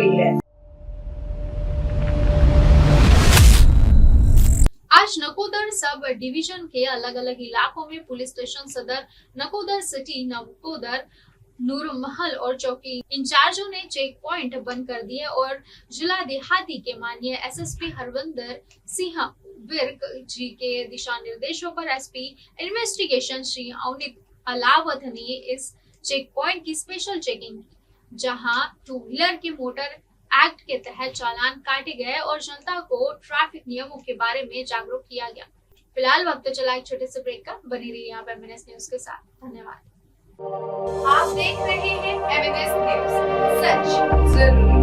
गई है। आज नकोदर सब डिवीजन के अलग अलग इलाकों में पुलिस स्टेशन सदर, नकोदर सिटी, नकोदर, नूरमहल और चौकी इंचार्जों ने चेक पॉइंट बंद कर दिए और जिला देहाती के माननीय एसएसपी हरविंदर सिंह विर्क जी के दिशा निर्देशों पर एसपी इन्वेस्टिगेशन श्री अवनीत अलावत ने इस चेक पॉइंट की स्पेशल चेकिंग की, जहां टू व्हीलर के मोटर एक्ट के तहत चालान काटे गए और जनता को ट्रैफिक नियमों के बारे में जागरूक किया गया। फिलहाल वक्त चला एक छोटे से ब्रेक का, बनी रहिए यहाँ पे एमएनएस न्यूज के साथ। धन्यवाद। आप देख रहे हैं एमएनएस न्यूज, सच जरूरी।